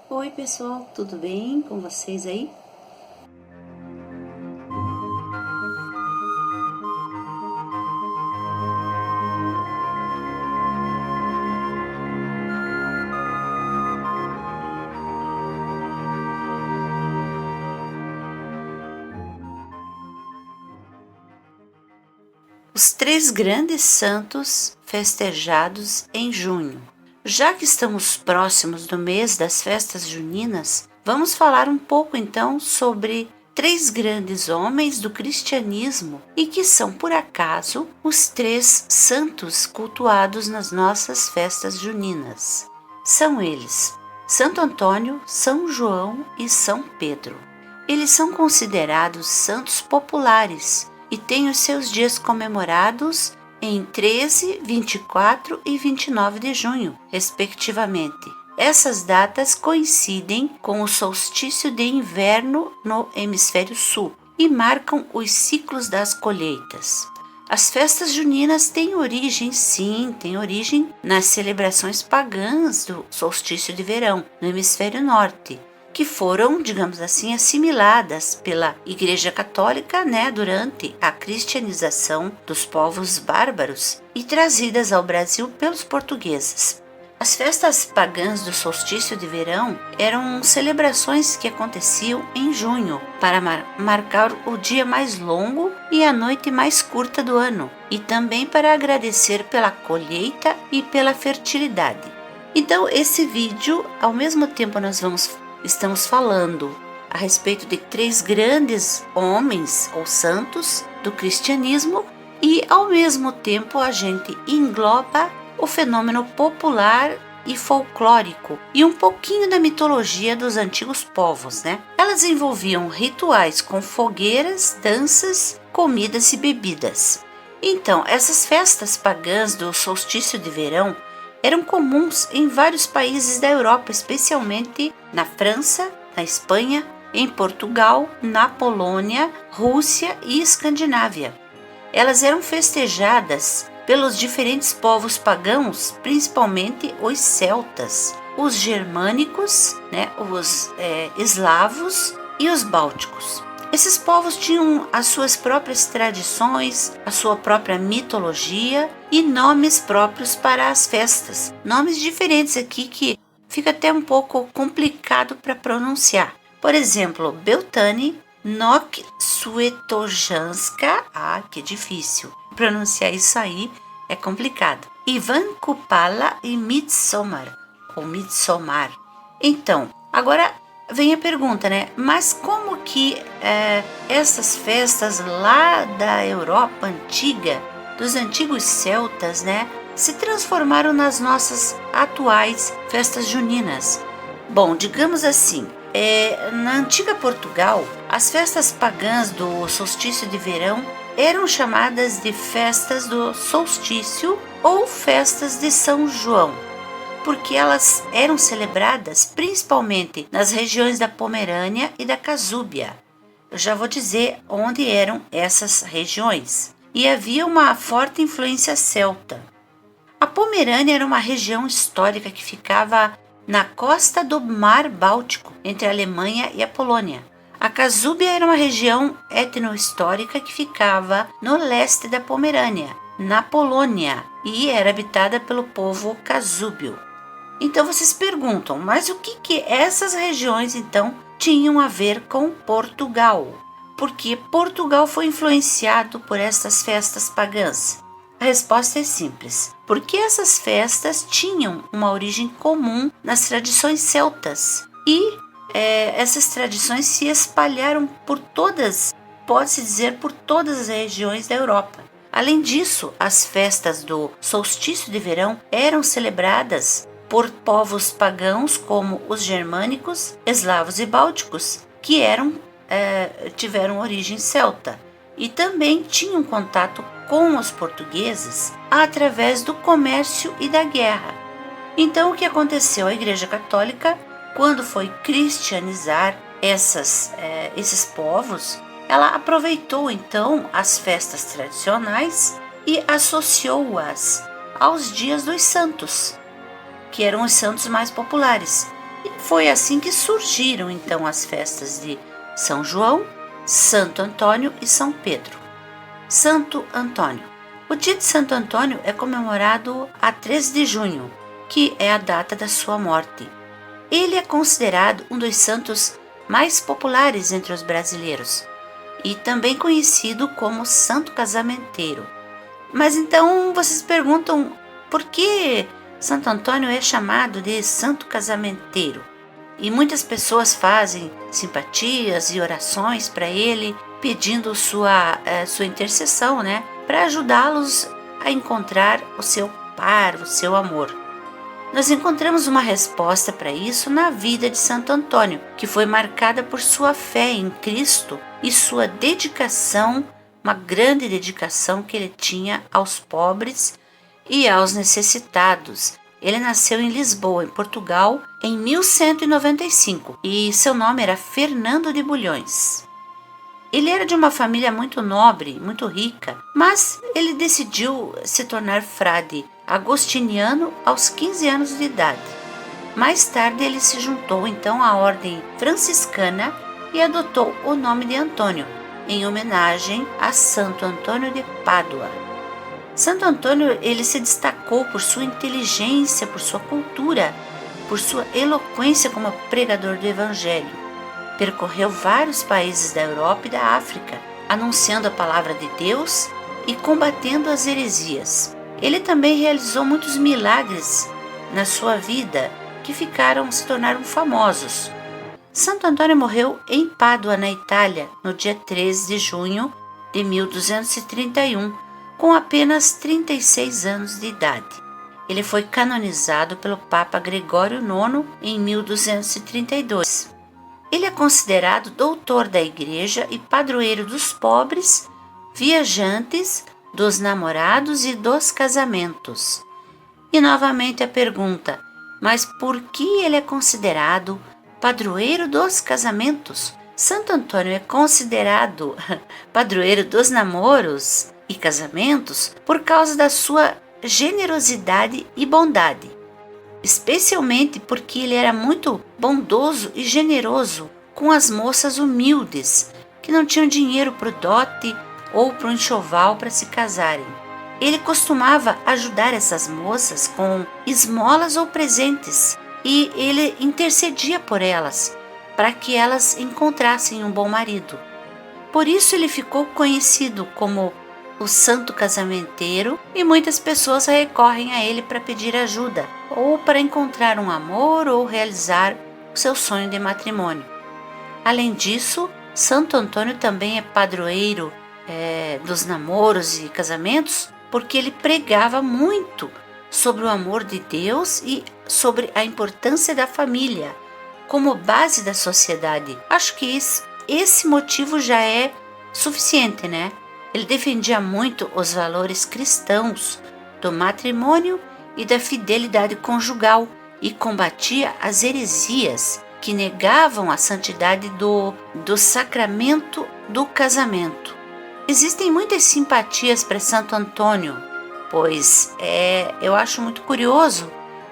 Oi pessoal, tudo bem com vocês aí? Os três grandes santos festejados em junho. Já que estamos próximos do mês das festas juninas, vamos falar um pouco então sobre três grandes homens do cristianismo e que são, por acaso, os três santos cultuados nas nossas festas juninas. São eles Santo Antônio, São João e São Pedro. Eles são considerados santos populares e têm os seus dias comemorados em 13, 24 e 29 de junho, respectivamente. Essas datas coincidem com o solstício de inverno no hemisfério sul e marcam os ciclos das colheitas. As festas juninas têm origem nas celebrações pagãs do solstício de verão no hemisfério norte, que foram, digamos assim, assimiladas pela Igreja Católica, durante a cristianização dos povos bárbaros e trazidas ao Brasil pelos portugueses. As festas pagãs do solstício de verão eram celebrações que aconteciam em junho para marcar o dia mais longo e a noite mais curta do ano, e também para agradecer pela colheita e pela fertilidade. Então, esse vídeo, ao mesmo tempo estamos falando a respeito de três grandes homens ou santos do cristianismo e, ao mesmo tempo, a gente engloba o fenômeno popular e folclórico e um pouquinho da mitologia dos antigos povos, Elas envolviam rituais com fogueiras, danças, comidas e bebidas. Então, essas festas pagãs do solstício de verão eram comuns em vários países da Europa, especialmente na França, na Espanha, em Portugal, na Polônia, Rússia e Escandinávia. Elas eram festejadas pelos diferentes povos pagãos, principalmente os celtas, os germânicos, os eslavos e os bálticos. Esses povos tinham as suas próprias tradições, a sua própria mitologia e nomes próprios para as festas. Nomes diferentes aqui que fica até um pouco complicado para pronunciar. Por exemplo, Beltane, Nok Suetojanska, que difícil. Pronunciar isso aí é complicado. Ivan Kupala e Midsommar, ou Midsommar. Então, agora vem a pergunta, Mas como que essas festas lá da Europa antiga, dos antigos celtas, se transformaram nas nossas atuais festas juninas? Bom, digamos assim, na antiga Portugal, as festas pagãs do solstício de verão eram chamadas de festas do solstício ou festas de São João, porque elas eram celebradas principalmente nas regiões da Pomerânia e da Casúbia. Eu já vou dizer onde eram essas regiões. E havia uma forte influência celta. A Pomerânia era uma região histórica que ficava na costa do Mar Báltico, entre a Alemanha e a Polônia. A Casúbia era uma região etno-histórica que ficava no leste da Pomerânia, na Polônia, e era habitada pelo povo casúbio. Então vocês perguntam, mas o que essas regiões então tinham a ver com Portugal? Porque Portugal foi influenciado por essas festas pagãs? A resposta é simples, porque essas festas tinham uma origem comum nas tradições celtas e essas tradições se espalharam por todas, pode-se dizer, por todas as regiões da Europa. Além disso, as festas do solstício de verão eram celebradas por povos pagãos como os germânicos, eslavos e bálticos, que tiveram origem celta e também tinham contato com os portugueses através do comércio e da guerra. Então, o que aconteceu? A Igreja Católica, quando foi cristianizar esses povos, ela aproveitou então as festas tradicionais e associou-as aos dias dos santos, que eram os santos mais populares. E foi assim que surgiram então as festas de São João, Santo Antônio e São Pedro. Santo Antônio. O dia de Santo Antônio é comemorado a 13 de junho, que é a data da sua morte. Ele é considerado um dos santos mais populares entre os brasileiros e também conhecido como Santo Casamenteiro. Mas então vocês perguntam por que Santo Antônio é chamado de Santo Casamenteiro? E muitas pessoas fazem simpatias e orações para ele, pedindo sua intercessão, né? Para ajudá-los a encontrar o seu par, o seu amor. Nós encontramos uma resposta para isso na vida de Santo Antônio, que foi marcada por sua fé em Cristo e sua dedicação, uma grande dedicação que ele tinha aos pobres e aos necessitados. Ele nasceu em Lisboa, em Portugal, em 1195 e seu nome era Fernando de Bulhões. Ele era de uma família muito nobre, muito rica, mas ele decidiu se tornar frade agostiniano aos 15 anos de idade. Mais tarde ele se juntou então à ordem franciscana e adotou o nome de Antônio, em homenagem a Santo Antônio de Pádua. Santo Antônio ele se destacou por sua inteligência, por sua cultura, por sua eloquência como pregador do Evangelho. Percorreu vários países da Europa e da África, anunciando a palavra de Deus e combatendo as heresias. Ele também realizou muitos milagres na sua vida que se tornaram famosos. Santo Antônio morreu em Pádua, na Itália, no dia 13 de junho de 1231, com apenas 36 anos de idade. Ele foi canonizado pelo Papa Gregório IX em 1232. Ele é considerado doutor da Igreja e padroeiro dos pobres, viajantes, dos namorados e dos casamentos. E novamente a pergunta, mas por que ele é considerado padroeiro dos casamentos? Santo Antônio é considerado padroeiro dos namoros e casamentos por causa da sua generosidade e bondade. Especialmente porque ele era muito bondoso e generoso com as moças humildes, que não tinham dinheiro para o dote ou para o enxoval para se casarem. Ele costumava ajudar essas moças com esmolas ou presentes, e ele intercedia por elas, para que elas encontrassem um bom marido. Por isso ele ficou conhecido como o Santo Casamenteiro, e muitas pessoas recorrem a ele para pedir ajuda, ou para encontrar um amor ou realizar o seu sonho de matrimônio. Além disso, Santo Antônio também é padroeiro dos namoros e casamentos, porque ele pregava muito sobre o amor de Deus e sobre a importância da família como base da sociedade. Acho que esse motivo já é suficiente, né? Ele defendia muito os valores cristãos do matrimônio e da fidelidade conjugal e combatia as heresias que negavam a santidade do sacramento do casamento. Existem muitas simpatias para Santo Antônio, pois eu acho muito curioso,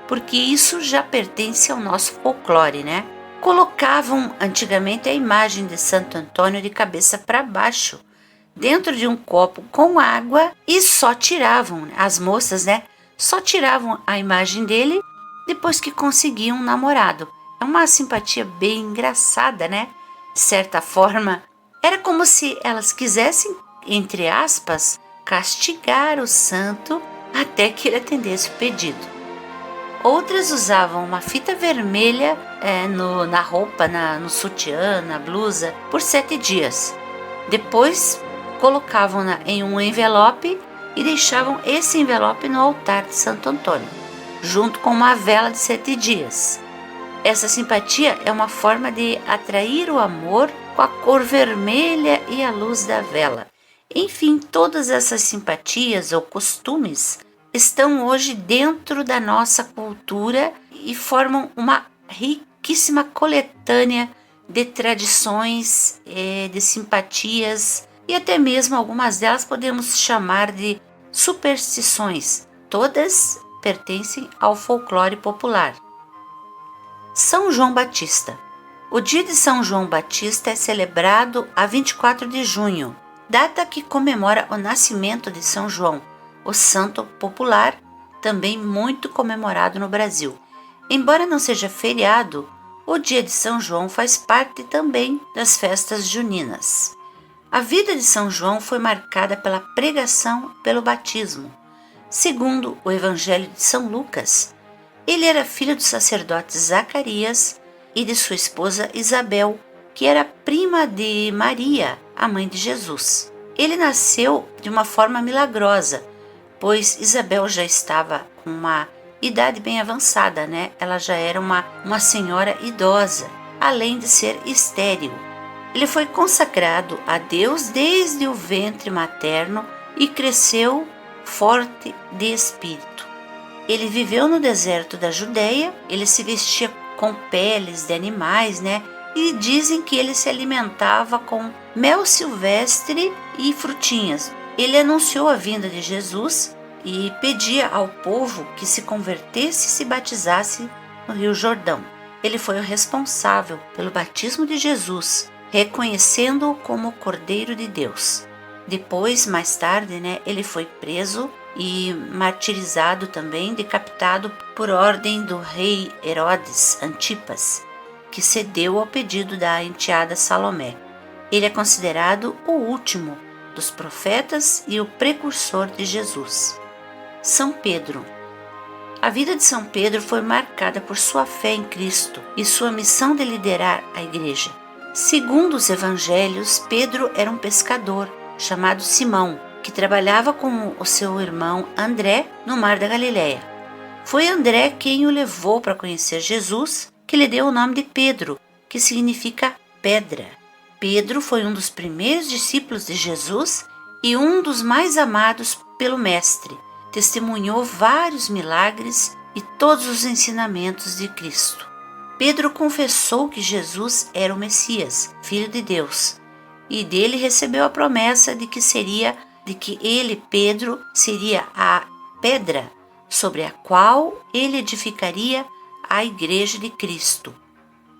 porque isso já pertence ao nosso folclore, né? Colocavam antigamente a imagem de Santo Antônio de cabeça para baixo, dentro de um copo com água, e só tiravam, as moças, né? Só tiravam a imagem dele depois que conseguiam um namorado. É uma simpatia bem engraçada, né? De certa forma, era como se elas quisessem, entre aspas, castigar o santo até que ele atendesse o pedido. Outras usavam uma fita vermelha na roupa, no sutiã, na blusa, por 7 dias. Depois, colocavam-na em um envelope e deixavam esse envelope no altar de Santo Antônio, junto com uma vela de 7 dias. Essa simpatia é uma forma de atrair o amor com a cor vermelha e a luz da vela. Enfim, todas essas simpatias ou costumes estão hoje dentro da nossa cultura e formam uma riquíssima coletânea de tradições, de simpatias, e até mesmo algumas delas podemos chamar de superstições. Todas pertencem ao folclore popular. São João Batista. O dia de São João Batista é celebrado a 24 de junho, data que comemora o nascimento de São João, o santo popular, também muito comemorado no Brasil. Embora não seja feriado, o dia de São João faz parte também das festas juninas. A vida de São João foi marcada pela pregação e pelo batismo. Segundo o Evangelho de São Lucas, ele era filho do sacerdote Zacarias e de sua esposa Isabel, que era prima de Maria, a mãe de Jesus. Ele nasceu de uma forma milagrosa, pois Isabel já estava com uma idade bem avançada, né? Ela já era uma senhora idosa, além de ser estéril. Ele foi consagrado a Deus desde o ventre materno e cresceu forte de espírito. Ele viveu no deserto da Judéia, ele se vestia com peles de animais, né? E dizem que ele se alimentava com mel silvestre e frutinhas. Ele anunciou a vinda de Jesus e pedia ao povo que se convertesse e se batizasse no Rio Jordão. Ele foi o responsável pelo batismo de Jesus, reconhecendo-o como o Cordeiro de Deus. Depois, mais tarde, né, ele foi preso e martirizado também, decapitado por ordem do rei Herodes Antipas, que cedeu ao pedido da enteada Salomé. Ele é considerado o último dos profetas e o precursor de Jesus. São Pedro. A vida de São Pedro foi marcada por sua fé em Cristo e sua missão de liderar a igreja. Segundo os evangelhos, Pedro era um pescador chamado Simão, que trabalhava com o seu irmão André no Mar da Galileia. Foi André quem o levou para conhecer Jesus, que lhe deu o nome de Pedro, que significa pedra. Pedro foi um dos primeiros discípulos de Jesus e um dos mais amados pelo Mestre. Testemunhou vários milagres e todos os ensinamentos de Cristo. Pedro confessou que Jesus era o Messias, Filho de Deus, e dele recebeu a promessa de que ele, Pedro, seria a pedra sobre a qual ele edificaria a igreja de Cristo.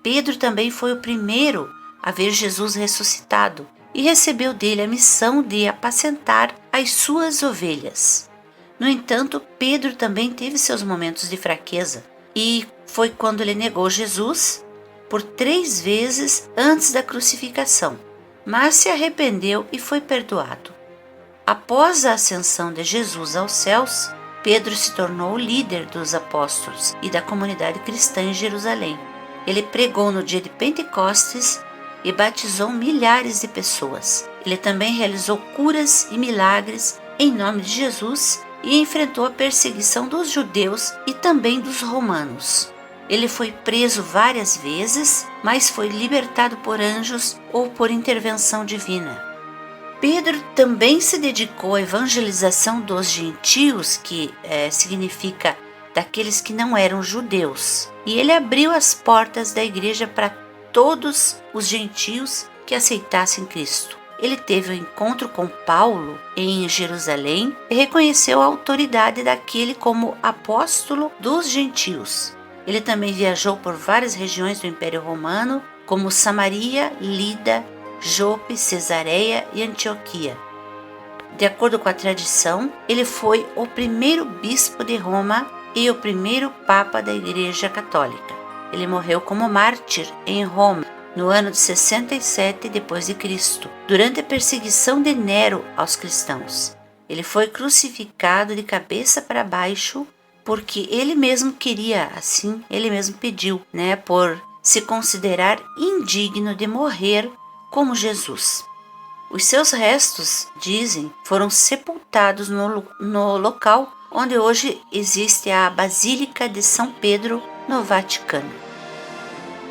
Pedro também foi o primeiro a ver Jesus ressuscitado e recebeu dele a missão de apacentar as suas ovelhas. No entanto, Pedro também teve seus momentos de fraqueza, e foi quando ele negou Jesus por 3 vezes antes da crucificação, mas se arrependeu e foi perdoado. Após a ascensão de Jesus aos céus, Pedro se tornou o líder dos apóstolos e da comunidade cristã em Jerusalém. Ele pregou no dia de Pentecostes e batizou milhares de pessoas. Ele também realizou curas e milagres em nome de Jesus e enfrentou a perseguição dos judeus e também dos romanos. Ele foi preso várias vezes, mas foi libertado por anjos ou por intervenção divina. Pedro também se dedicou à evangelização dos gentios, que significa daqueles que não eram judeus. E ele abriu as portas da igreja para todos os gentios que aceitassem Cristo. Ele teve um encontro com Paulo em Jerusalém e reconheceu a autoridade daquele como apóstolo dos gentios. Ele também viajou por várias regiões do Império Romano, como Samaria, Lida, Jope, Cesareia e Antioquia. De acordo com a tradição, ele foi o primeiro bispo de Roma e o primeiro papa da Igreja Católica. Ele morreu como mártir em Roma no ano de 67 d.C., durante a perseguição de Nero aos cristãos. Ele foi crucificado de cabeça para baixo porque ele mesmo queria, assim, ele mesmo pediu, por se considerar indigno de morrer como Jesus. Os seus restos, dizem, foram sepultados no local onde hoje existe a Basílica de São Pedro, no Vaticano.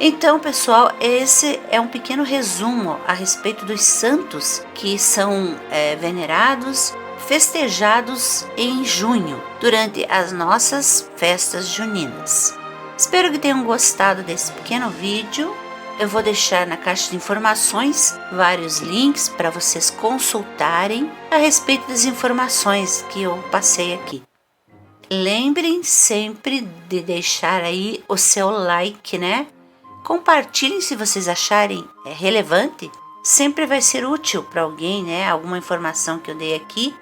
Então, pessoal, esse é um pequeno resumo a respeito dos santos que são venerados, festejados em junho, durante as nossas festas juninas. Espero que tenham gostado desse pequeno vídeo. Eu vou deixar na caixa de informações vários links para vocês consultarem a respeito das informações que eu passei aqui. Lembrem sempre de deixar aí o seu like, né? Compartilhem se vocês acharem relevante. Sempre vai ser útil para alguém, né? Alguma informação que eu dei aqui.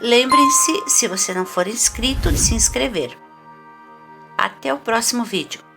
Lembrem-se, se você não for inscrito, de se inscrever. Até o próximo vídeo.